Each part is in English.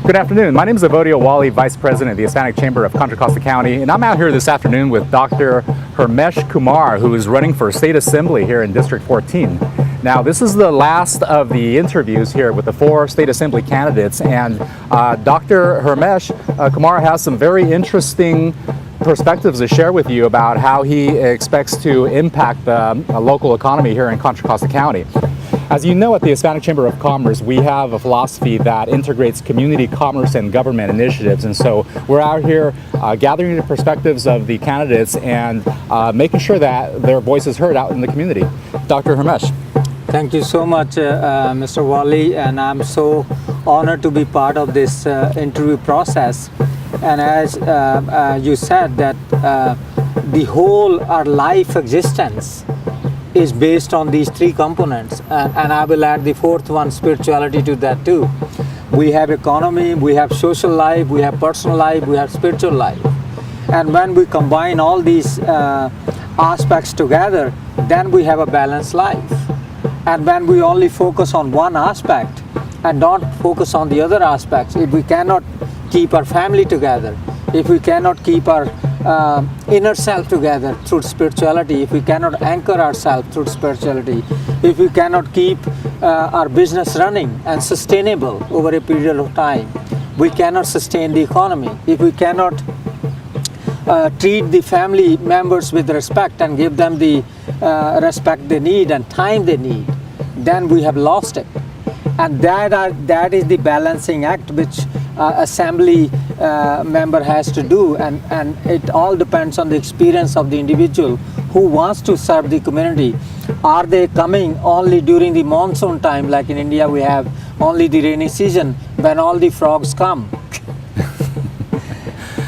Good afternoon. My name is Evodio Walle, Vice President of the Hispanic Chamber of Contra Costa County, and I'm out here this afternoon with Dr. Harmesh Kumar, who is running for State Assembly here in District 14. Now, this is the last of the interviews here with the 4 State Assembly candidates, and Dr. Harmesh Kumar has some very interesting perspectives to share with you about how he expects to impact the local economy here in Contra Costa County. As you know, at the Hispanic Chamber of Commerce, we have a philosophy that integrates community, commerce, and government initiatives. And so we're out here gathering the perspectives of the candidates and making sure that their voice is heard out in the community. Dr. Harmesh. Thank you so much, Mr. Walle, and I'm so honored to be part of this interview process. And as you said, that the whole our life existence is based on these 3 components, and I will add the 4th one, spirituality, to that too. We have economy, we have social life, we have personal life, we have spiritual life. And when we combine all these aspects together, then we have a balanced life. And when we only focus on one aspect and not focus on the other aspects, if we cannot keep our family together, if we cannot keep our inner self together through spirituality, if we cannot anchor ourselves through spirituality, if we cannot keep our business running and sustainable over a period of time, we cannot sustain the economy. If we cannot treat the family members with respect and give them the respect they need and time they need, then we have lost it. And that is the balancing act which assembly member has to do, and it all depends on the experience of the individual who wants to serve the community. Are they coming only during the monsoon time, like in India we have only the rainy season when all the frogs come?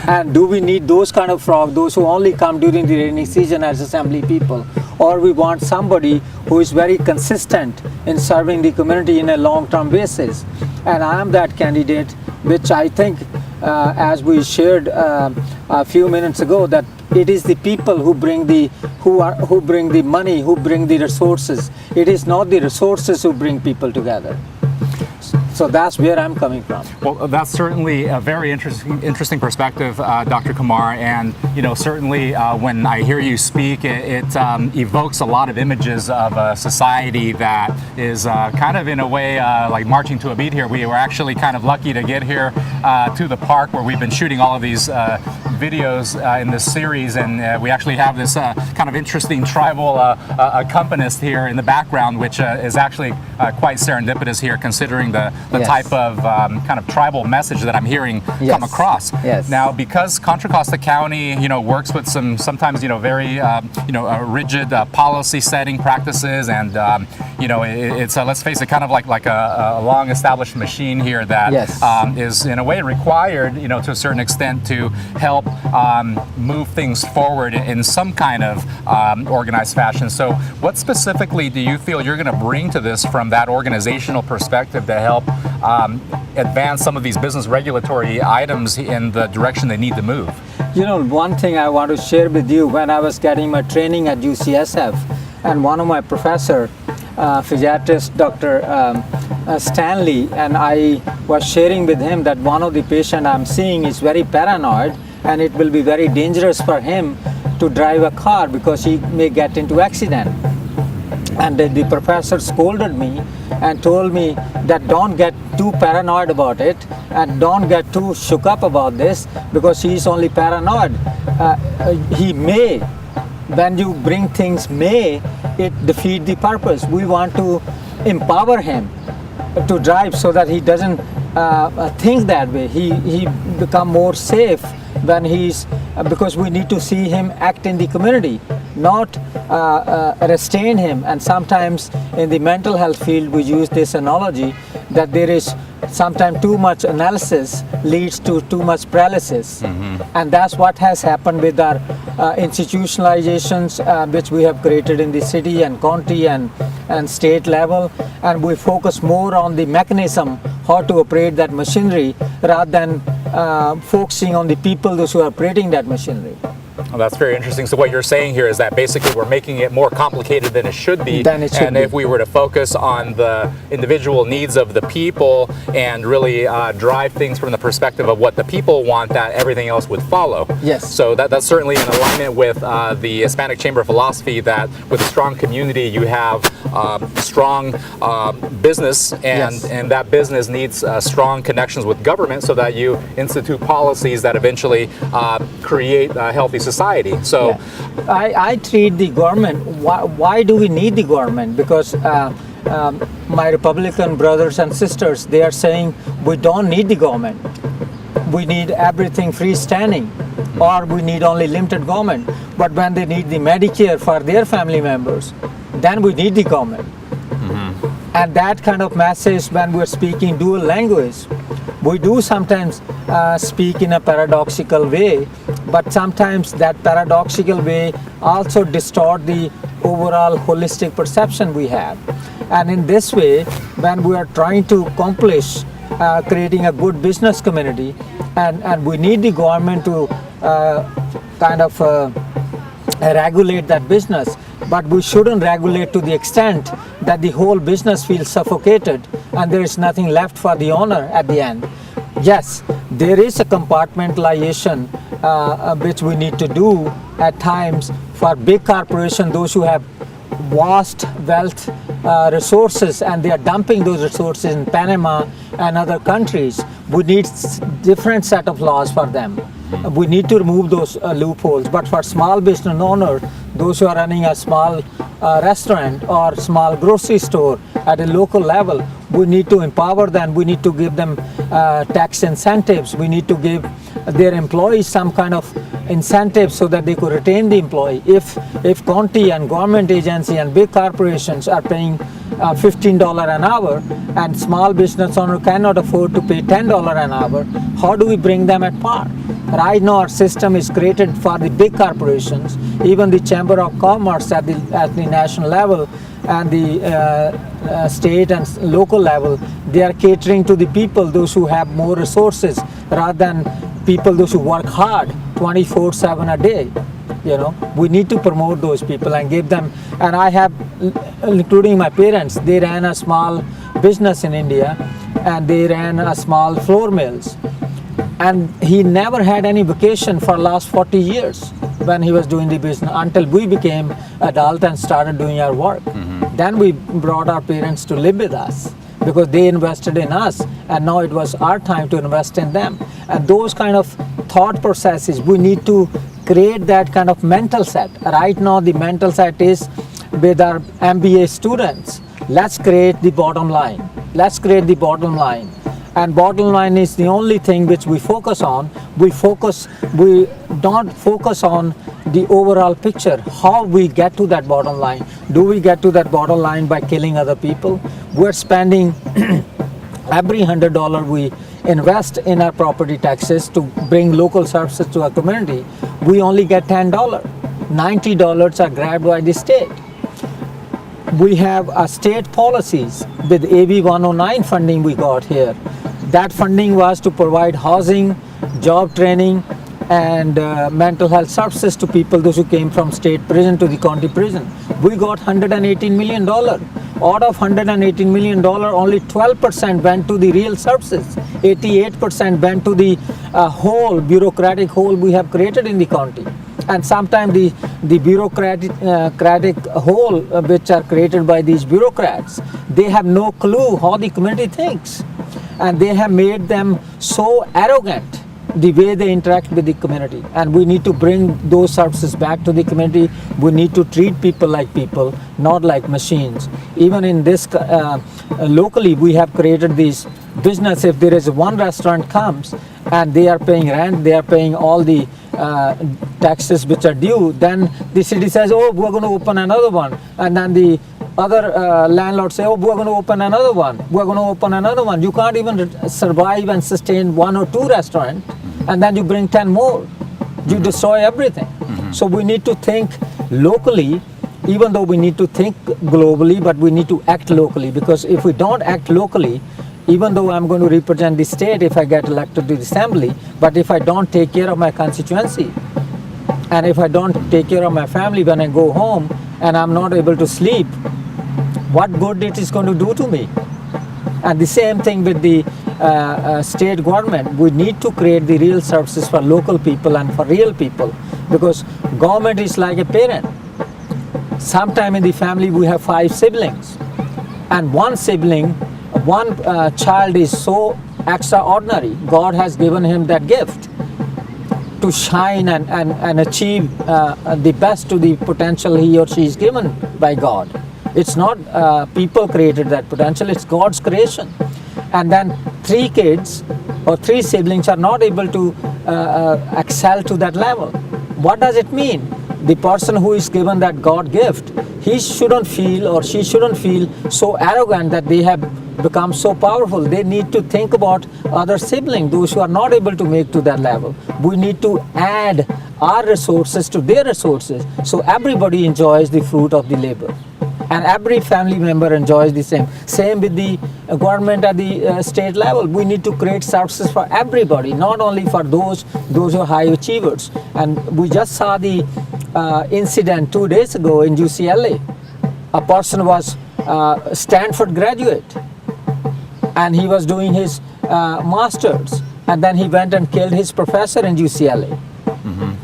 And do we need those kind of frogs, those who only come during the rainy season as assembly people? Or we want somebody who is very consistent in serving the community in a long-term basis. And I am that candidate, which I think, as we shared a few minutes ago, that it is the people who bring the money, who bring the resources. It is not the resources who bring people together. So that's where I'm coming from. Well, that's certainly a very interesting perspective, Dr. Kumar. And certainly when I hear you speak, it evokes a lot of images of a society that is kind of in a way like marching to a beat here. We were actually kind of lucky to get here to the park where we've been shooting all of these videos in this series, and we actually have this kind of interesting tribal accompanist here in the background, which is actually quite serendipitous here, considering the Yes. type of kind of tribal message that I'm hearing Yes. come across. Yes. Now, because Contra Costa County, works with some sometimes very rigid policy setting practices, and it's let's face it, kind of like a long established machine here that Yes. is in a way required, to a certain extent to help move things forward in some kind of organized fashion. So, what specifically do you feel you're going to bring to this from that organizational perspective to help advance some of these business regulatory items in the direction they need to move? One thing I want to share with you, when I was getting my training at UCSF, and one of my professor, physiatrist Dr. Stanley, and I was sharing with him that one of the patient I'm seeing is very paranoid, and it will be very dangerous for him to drive a car because he may get into accident. And the professor scolded me and told me that don't get too paranoid about it and don't get too shook up about this, because he's only paranoid. He may, when you bring things it defeat the purpose. We want to empower him to drive so that he doesn't think that way. He become more safe when because we need to see him act in the community, not restrain him. And sometimes in the mental health field we use this analogy that there is sometimes too much analysis leads to too much paralysis. Mm-hmm. And that's what has happened with our institutionalizations which we have created in the city and county and state level, and we focus more on the mechanism, how to operate that machinery, rather than focusing on the people, those who are operating that machinery. Well, that's very interesting. So what you're saying here is that basically we're making it more complicated than it should be. And if we were to focus on the individual needs of the people and really drive things from the perspective of what the people want, that everything else would follow. Yes. So that's certainly in alignment with the Hispanic Chamber philosophy that with a strong community you have strong business, and that business needs strong connections with government so that you institute policies that eventually create a healthy society. So I treat the government, why do we need the government? Because my Republican brothers and sisters, they are saying we don't need the government. We need everything freestanding, or we need only limited government. But when they need the Medicare for their family members, then we need the government. And that kind of message, when we're speaking dual language, we do sometimes speak in a paradoxical way, but sometimes that paradoxical way also distort the overall holistic perception we have. And in this way, when we are trying to accomplish creating a good business community, and we need the government to regulate that business, but we shouldn't regulate to the extent that the whole business feels suffocated and there is nothing left for the owner at the end. Yes, there is a compartmentalization which we need to do at times for big corporations, those who have vast wealth resources, and they are dumping those resources in Panama and other countries. We need different set of laws for them. We need to remove those loopholes. But for small business owner, those who are running a small restaurant or small grocery store at a local level, we need to empower them. We need to give them tax incentives. We need to give their employees some kind of incentive so that they could retain the employee. If county and government agency and big corporations are paying $15 an hour and small business owner cannot afford to pay $10 an hour, how do we bring them at par? Right now our system is created for the big corporations. Even the Chamber of Commerce at the national level and the state and local level, they are catering to the people, those who have more resources, rather than people those who work hard 24/7 a day. You know, we need to promote those people and give them. And I have, including my parents, they ran a small business in India, and they ran a small flour mills. And he never had any vacation for last 40 years when he was doing the business, until we became adult and started doing our work. Then we brought our parents to live with us because they invested in us, and now it was our time to invest in them. And those kind of thought processes, we need to create that kind of mental set. Right now the mental set is with our MBA students. Let's create the bottom line. Let's create the bottom line. And bottom line is the only thing which we focus on. We don't focus on the overall picture, how we get to that bottom line. Do we get to that bottom line by killing other people? We're spending every $100 we invest in our property taxes to bring local services to our community, we only get $10. $90 are grabbed by the state. We have state policies with AB 109 funding we got here. That funding was to provide housing, job training, and mental health services to people, those who came from state prison to the county prison. We got $118 million. Out of $118 million, only 12% went to the real services. 88% went to the whole bureaucratic hole we have created in the county. And sometimes the bureaucratic hole which are created by these bureaucrats, they have no clue how the community thinks. And they have made them so arrogant the way they interact with the community. And we need to bring those services back to the community. We need to treat people like people, not like machines. Even in this, locally, we have created this business. If there is one restaurant comes and they are paying rent, they are paying all the taxes which are due, then the city says, oh, we're going to open another one. And then the other landlords say, oh, we're going to open another one. We're going to open another one. You can't even survive and sustain 1 or 2 restaurants, and then you bring 10 more. You destroy everything. So we need to think locally, even though we need to think globally, but we need to act locally. Because if we don't act locally, even though I'm going to represent the state if I get elected to the assembly, but if I don't take care of my constituency, And if I don't take care of my family when I go home and I'm not able to sleep, what good it is going to do to me? And the same thing with the state government. We need to create the real services for local people and for real people, because government is like a parent. Sometime in the family we have 5 siblings, and one child is so extraordinary. God has given him that gift to shine and achieve the best to the potential he or she is given by God. It's not people created that potential, it's God's creation. And then 3 kids or 3 siblings are not able to excel to that level. What does it mean? The person who is given that God gift, he shouldn't feel or she shouldn't feel so arrogant that they have become so powerful. They need to think about other siblings, those who are not able to make to that level. We need to add our resources to their resources, so everybody enjoys the fruit of the labor. And every family member enjoys the same. Same with the government at the state level. We need to create services for everybody, not only for those who are high achievers. And we just saw the incident 2 days ago in UCLA. A person was Stanford graduate, and he was doing his master's, and then he went and killed his professor in UCLA.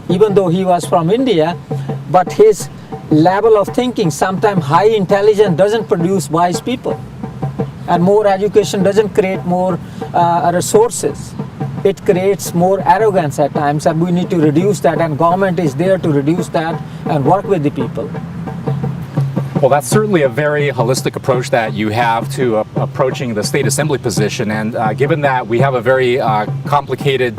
Even though he was from India, but his level of thinking, sometimes high intelligence doesn't produce wise people, and more education doesn't create more resources. It creates more arrogance at times, and we need to reduce that, and government is there to reduce that and work with the people. Well, that's certainly a very holistic approach that you have to approaching the state assembly position, and given that we have a very complicated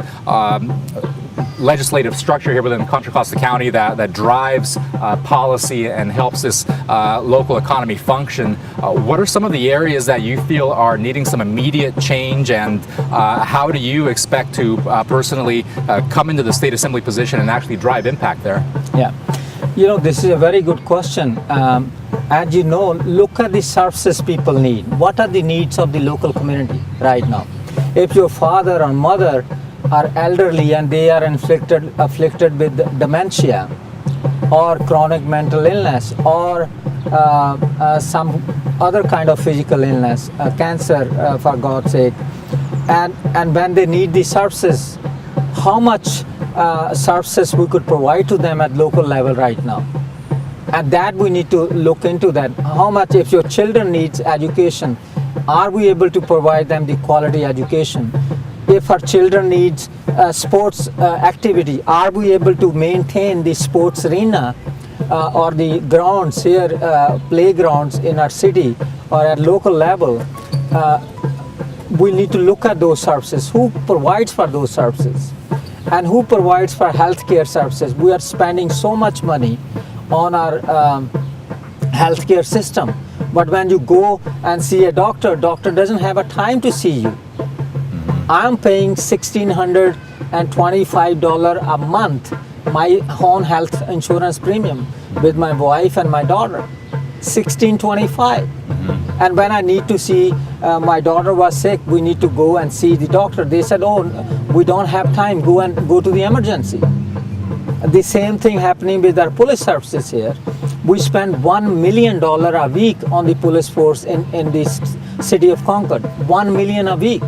legislative structure here within Contra Costa County that drives policy and helps this local economy function. What are some of the areas that you feel are needing some immediate change, and how do you expect to personally come into the state assembly position and actually drive impact there? Yeah, this is a very good question. As you know, look at the services people need. What are the needs of the local community right now? If your father or mother are elderly and they are afflicted with dementia or chronic mental illness or some other kind of physical illness, cancer for God's sake, and when they need these services, how much services we could provide to them at local level right now? And that we need to look into that. How much, if your children needs education, are we able to provide them the quality education? If our children needs sports activity, are we able to maintain the sports arena or the grounds here, playgrounds in our city or at local level? We need to look at those services. Who provides for those services? And who provides for healthcare services? We are spending so much money on our healthcare system, but when you go and see a doctor doesn't have a time to see you. I'm paying $1,625 a month, my own health insurance premium with my wife and my daughter, $1,625. And when I need to see, my daughter was sick, we need to go and see the doctor. They said, oh, we don't have time, go to the emergency. The same thing happening with our police services here. We spend $1 million a week on the police force in this city of Concord, $1 million a week.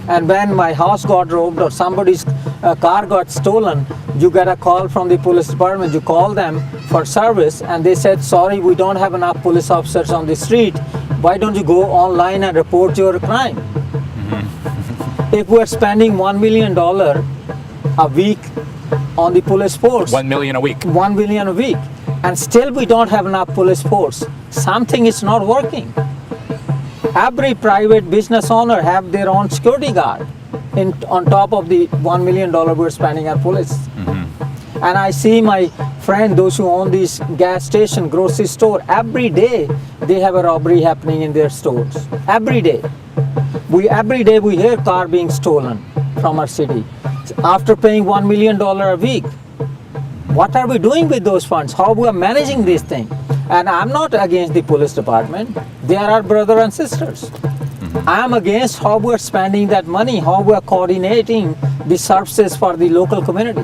And when my house got robbed or somebody's car got stolen, you get a call from the police department, you call them for service, and they said, sorry, we don't have enough police officers on the street. Why don't you go online and report your crime? If we're spending $1 million a week on the police force. $1 million a week. $1 million a week. And still we don't have enough police force. Something is not working. Every private business owner have their own security guard on top of the $1 million we're spending on police. And I see my friend, those who own these gas station, grocery store, every day they have a robbery happening in their stores. Every day. Every day we hear car being stolen from our city. After paying $1 million a week, what are we doing with those funds? How we are managing this thing? And I'm not against the police department. They are our brothers and sisters. I'm against how we're spending that money, how we're coordinating the services for the local community.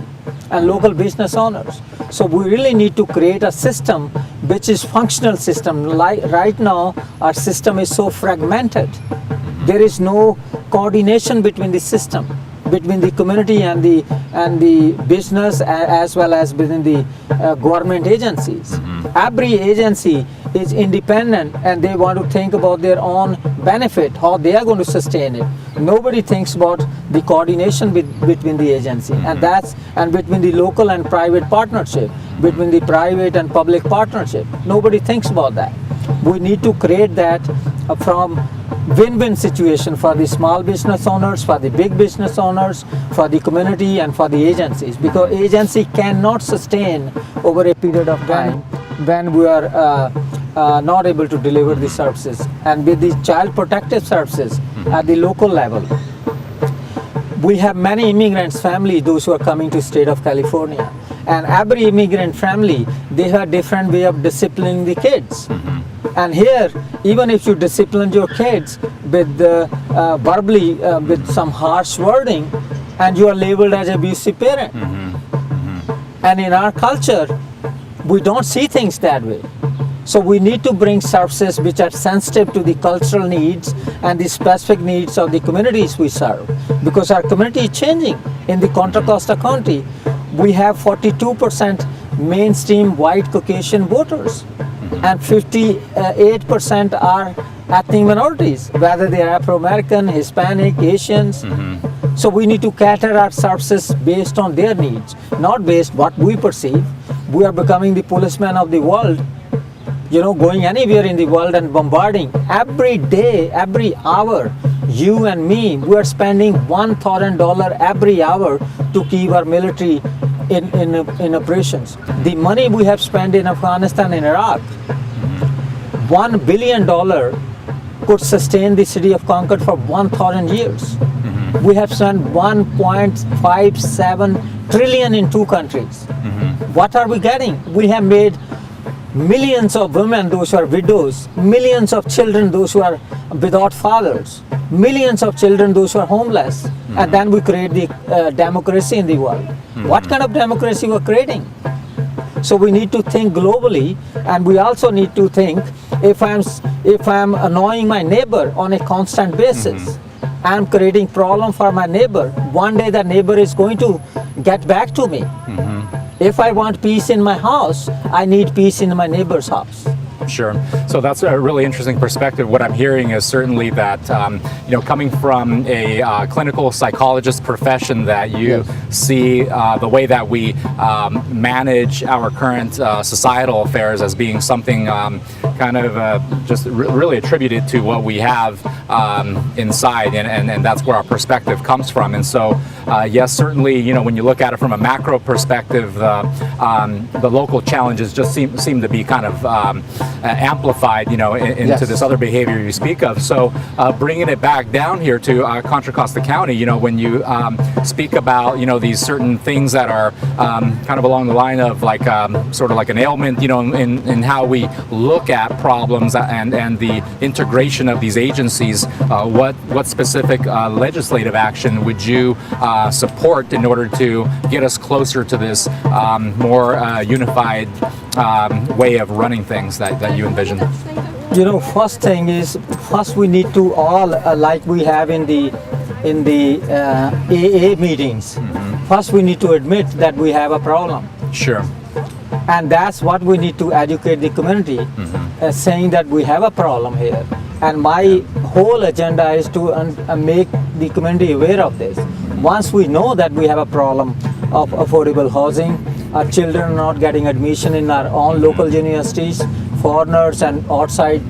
and local business owners. So we really need to create a system which is functional system. Like right now, our system is so fragmented. There is no coordination between the system, between the community and the business, as well as within the government agencies. Every agency is independent and they want to think about their own benefit, how they are going to sustain it. Nobody thinks about the coordination between the agency, and between the local and private partnership, between the private and public partnership. Nobody thinks about that. We need to create that from win-win situation for the small business owners, for the big business owners, for the community, and for the agencies, because agency cannot sustain over a period of time when we are not able to deliver the services. And with the child protective services at the local level, we have many immigrants family, those who are coming to state of California, and every immigrant family, they have different way of disciplining the kids. And here, even if you discipline your kids with verbally, with some harsh wording, and you are labeled as abusive parent. And in our culture, we don't see things that way. So we need to bring services which are sensitive to the cultural needs and the specific needs of the communities we serve. Because our community is changing. In the Contra Costa County, we have 42% mainstream white Caucasian voters. And 58% are ethnic minorities, whether they are Afro-American, Hispanic, Asians. So we need to cater our services based on their needs, not based what we perceive. We are becoming the policeman of the world, going anywhere in the world and bombarding. Every day, every hour, you and me, we are spending $1,000 every hour to keep our military in operations. The money we have spent in Afghanistan and Iraq, $1 billion could sustain the city of Concord for 1,000 years. We have spent 1.57 trillion in two countries. What are we getting? We have made millions of women, those who are widows, millions of children, those who are without fathers, millions of children, those who are homeless, and then we create the democracy in the world. What kind of democracy we're creating? So we need to think globally, and we also need to think, if I'm annoying my neighbor on a constant basis, I'm creating problem for my neighbor. One day the neighbor is going to get back to me. If I want peace in my house, I need peace in my neighbor's house. Sure. So that's a really interesting perspective. What I'm hearing is certainly that, coming from a clinical psychologist profession, that you see the way that we manage our current societal affairs as being something just really attributed to what we have inside, and that's where our perspective comes from. And so, yes, certainly, when you look at it from a macro perspective, the local challenges just seem to be kind of amplified, into this other behavior you speak of. So bringing it back down here to Contra Costa County, when you speak about, these certain things that are kind of along the line of like sort of like an ailment, in how we look at problems and the integration of these agencies, what specific legislative action would you support in order to get us closer to this more unified way of running things that you envision? First thing is, we need to all, like we have in the AA meetings, first we need to admit that we have a problem. Sure. And that's what we need to educate the community, saying that we have a problem here. And my whole agenda is to make the community aware of this. Once we know that we have a problem of affordable housing, our children are not getting admission in our own local universities, foreigners and outside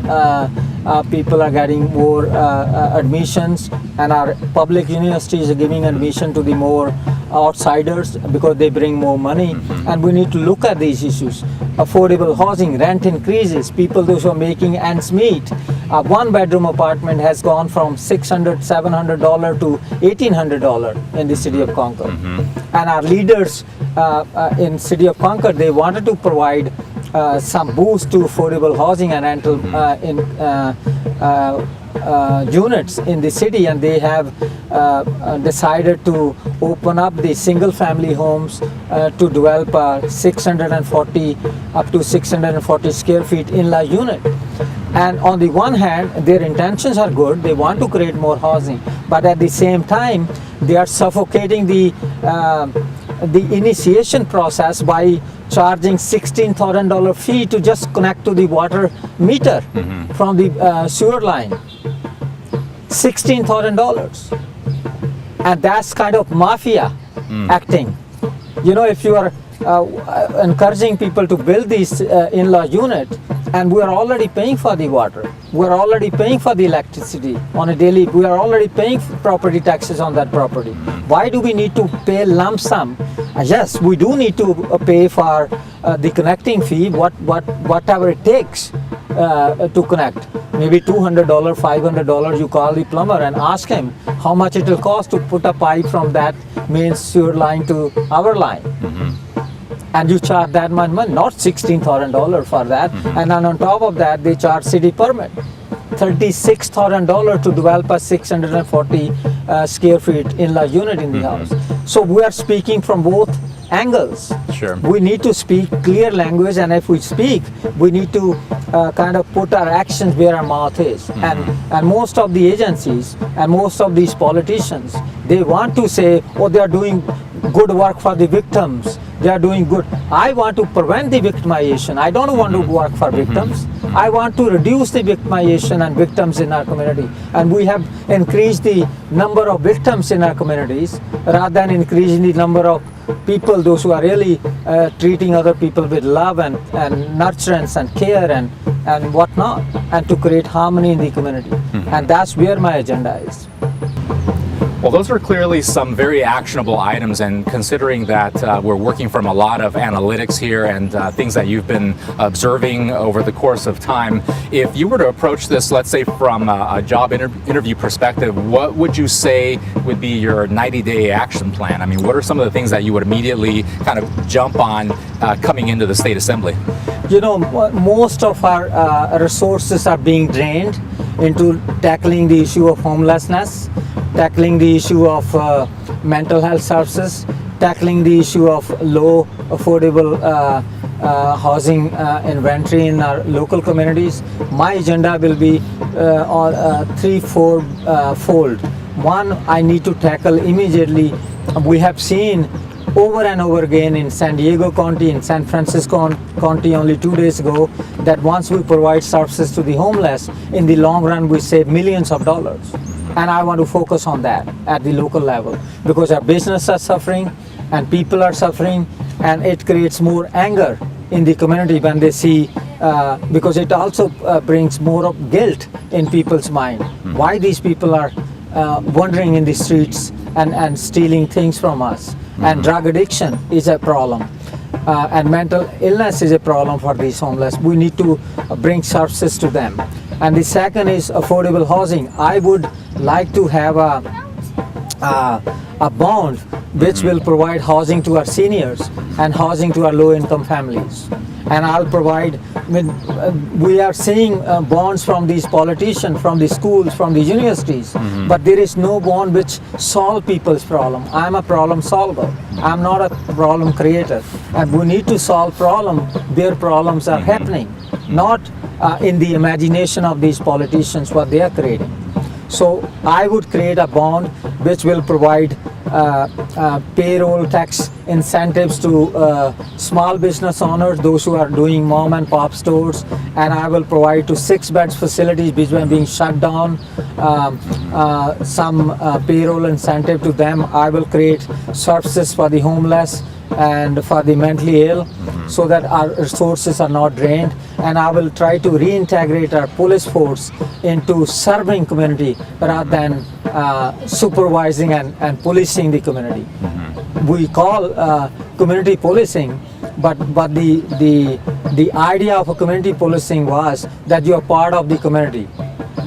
people are getting more admissions, and our public universities are giving admission to the more outsiders because they bring more money. And we need to look at these issues. Affordable housing, rent increases, people those who are making ends meet. A one-bedroom apartment has gone from $600, $700 to $1,800 in the city of Concord. And our leaders in city of Concord, they wanted to provide some boost to affordable housing and rental units in the city, and they have decided to open up the single family homes to develop a 640 up to 640 square feet in-law unit. And on the one hand, their intentions are good, they want to create more housing, but at the same time they are suffocating the initiation process by charging $16,000 fee to just connect to the water meter from the sewer line. $16,000, and that's kind of mafia acting. You know, if you are encouraging people to build these in-law unit, and we are already paying for the water, we are already paying for the electricity on a daily, we are already paying property taxes on that property. Why do we need to pay lump sum? Yes, we do need to pay for the connecting fee, whatever it takes to connect. Maybe $200, $500, you call the plumber and ask him how much it will cost to put a pipe from that main sewer line to our line. And you charge that much money, not $16,000 for that. And then on top of that, they charge city permit, $36,000 to develop a 640 square feet in-law unit in the house. So we are speaking from both angles. Sure. We need to speak clear language, and if we speak, we need to kind of put our actions where our mouth is. And most of the agencies and most of these politicians, they want to say, oh, they are doing good work for the victims, they are doing good. I want to prevent the victimization. I don't want to work for victims. I want to reduce the victimization and victims in our community. And we have increased the number of victims in our communities rather than increasing the number of people, those who are really treating other people with love and nurturance and care and whatnot, and to create harmony in the community. And that's where my agenda is. Well, those are clearly some very actionable items, and considering that we're working from a lot of analytics here and things that you've been observing over the course of time, if you were to approach this, let's say from a job interview perspective, what would you say would be your 90-day action plan? I mean, what are some of the things that you would immediately kind of jump on coming into the State Assembly? You know, most of our resources are being drained into tackling the issue of homelessness, tackling the issue of mental health services, tackling the issue of low affordable housing inventory in our local communities. My agenda will be fold. One, I need to tackle immediately. We have seen over and over again in San Diego County, in San Francisco County only 2 days ago, that once we provide services to the homeless, in the long run we save millions of dollars. And I want to focus on that at the local level, because our businesses are suffering and people are suffering, and it creates more anger in the community when they see, because it also brings more of guilt in people's mind. Why these people are wandering in the streets and stealing things from us. And drug addiction is a problem. And mental illness is a problem for these homeless. We need to bring services to them. And the second is affordable housing. I would like to have a bond which will provide housing to our seniors and housing to our low-income families. And I'll provide, we are seeing bonds from these politicians, from the schools, from the universities, but there is no bond which solve people's problem. I'm a problem solver. I'm not a problem creator. And we need to solve problem where problems are happening, not in the imagination of these politicians, what they are creating. So I would create a bond which will provide payroll tax incentives to small business owners, those who are doing mom and pop stores, and I will provide to 6-bed facilities which are being shut down some payroll incentive to them. I will create services for the homeless and for the mentally ill, so that our resources are not drained, and I will try to reintegrate our police force into serving community rather than supervising and policing the community. We call community policing, but the idea of a community policing was that you are part of the community.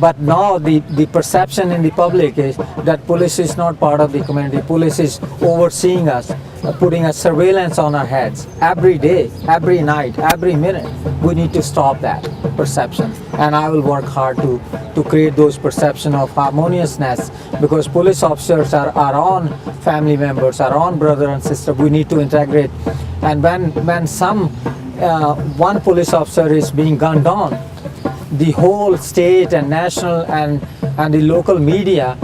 But now the perception in the public is that police is not part of the community. Police is overseeing us, putting a surveillance on our heads every day, every night, every minute. We need to stop that perception, and I will work hard to create those perception of harmoniousness, because police officers are our own family members, our own brother and sister. We need to integrate, and when some one police officer is being gunned down, the whole state and national and the local media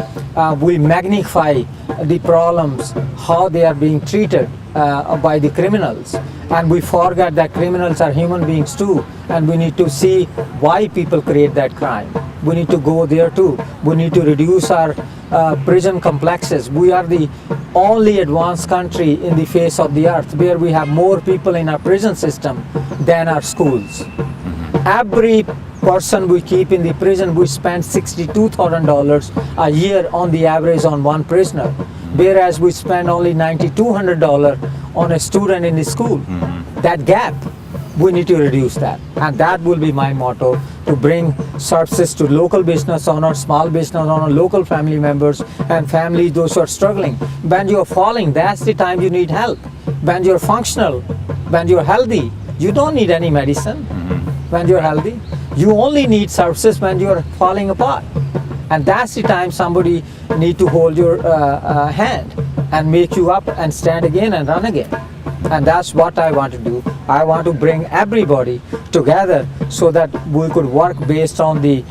will magnify the problems, how they are being treated by the criminals. And we forget that criminals are human beings too, and we need to see why people create that crime. We need to go there too. We need to reduce our prison complexes. We are the only advanced country in the face of the earth where we have more people in our prison system than our schools. Every person we keep in the prison, we spend $62,000 a year on the average on one prisoner, whereas we spend only $9,200 on a student in the school. That gap, we need to reduce that, and that will be my motto, to bring services to local business owners, small business owners, local family members and families, those who are struggling. When you're falling, that's the time you need help. When you're functional, when you're healthy, you don't need any medicine. When you're healthy, you only need services when you're falling apart, and that's the time somebody need to hold your hand and make you up and stand again and run again. And that's what I want to do. I want to bring everybody together so that we could work based on the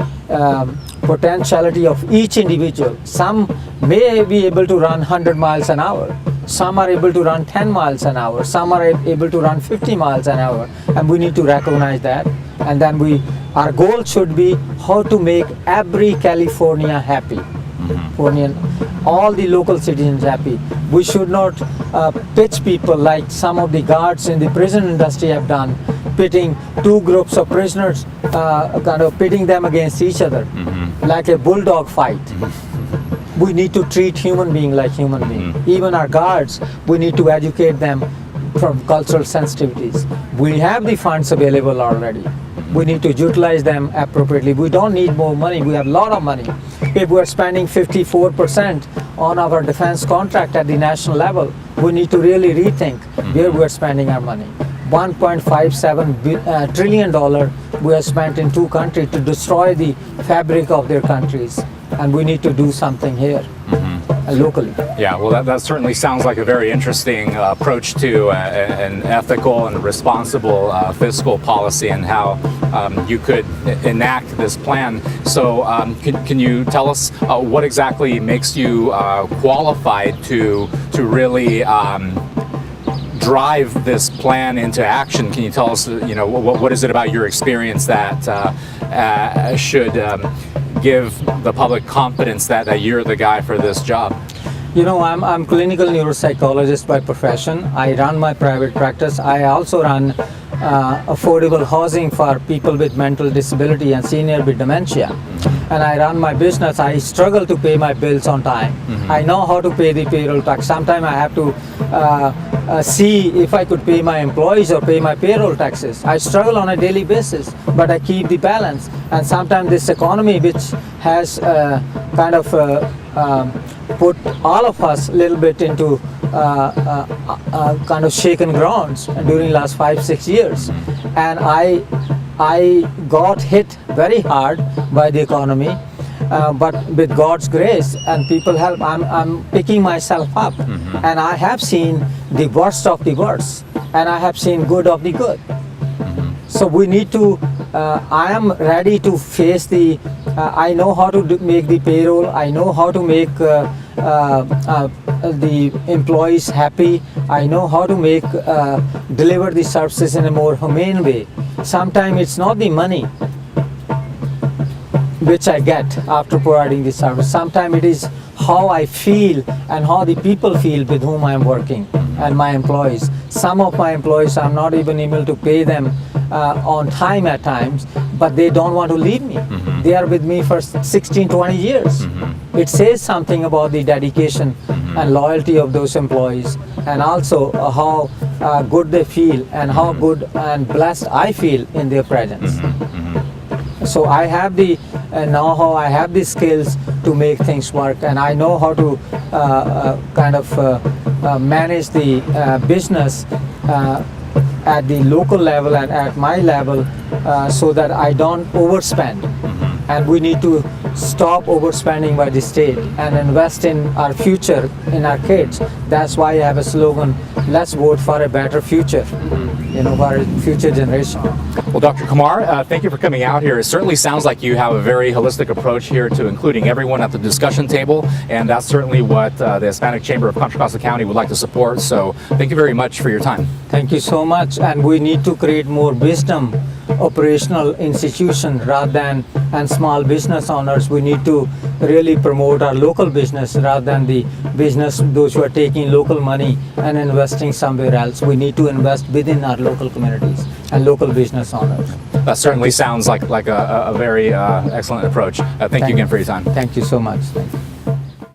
potentiality of each individual. Some may be able to run 100 miles an hour. Some are able to run 10 miles an hour. Some are able to run 50 miles an hour. And we need to recognize that. And then our goal should be how to make every California happy. All the local citizens happy. We should not pitch people like some of the guards in the prison industry have done, pitting two groups of prisoners, kind of pitting them against each other, like a bulldog fight. We need to treat human being like human being. Even our guards, we need to educate them from cultural sensitivities. We have the funds available already. We need to utilize them appropriately. We don't need more money. We have a lot of money. If we're spending 54% on our defense contract at the national level, we need to really rethink where we're spending our money. $1.57 trillion we have spent in two countries to destroy the fabric of their countries. And we need to do something here. Locally. Yeah, well, that certainly sounds like a very interesting approach to an ethical and responsible fiscal policy, and how you could enact this plan. So can you tell us what exactly makes you qualified to really drive this plan into action? Can you tell us, what is it about your experience that should give the public confidence that you're the guy for this job? I'm clinical neuropsychologist by profession. I run my private practice. I also run affordable housing for people with mental disability and senior with dementia. And I run my business. I struggle to pay my bills on time. I know how to pay the payroll tax. Sometimes I have to see if I could pay my employees or pay my payroll taxes. I struggle on a daily basis, but I keep the balance. And sometimes this economy, which has kind of put all of us a little bit into kind of shaken grounds during last 5-6 years, and I got hit very hard by the economy, but with God's grace and people help, I'm picking myself up, and I have seen the worst of the worst, and I have seen good of the good. So we need to, I am ready to face I know how to make the payroll, I know how to make the employees happy, I know how to deliver the services in a more humane way. Sometimes it's not the money which I get after providing the service. Sometimes it is how I feel and how the people feel with whom I am working, and my employees. Some of my employees, I'm not even able to pay them on time at times, but they don't want to leave me. They are with me for 16-20 years. It says something about the dedication and loyalty of those employees, and also how good they feel and how good and blessed I feel in their presence. So I have the know-how, I have the skills to make things work, and I know how to manage the business at the local level and at my level, so that I don't overspend. And we need to stop overspending by the state and invest in our future, in our kids. That's why I have a slogan, let's vote for a better future, for our future generation. Well, Dr. Kumar, thank you for coming out here. It certainly sounds like you have a very holistic approach here to including everyone at the discussion table, and that's certainly what the Hispanic Chamber of Contra Costa County would like to support. So thank you very much for your time. Thank you so much, and we need to create more wisdom operational institution rather than and small business owners. We need to really promote our local business rather than the business those who are taking local money and investing somewhere else. We need to invest within our local communities and local business owners. That certainly sounds like a very excellent approach. Thank you again for your time. Thank you so much. Thank you.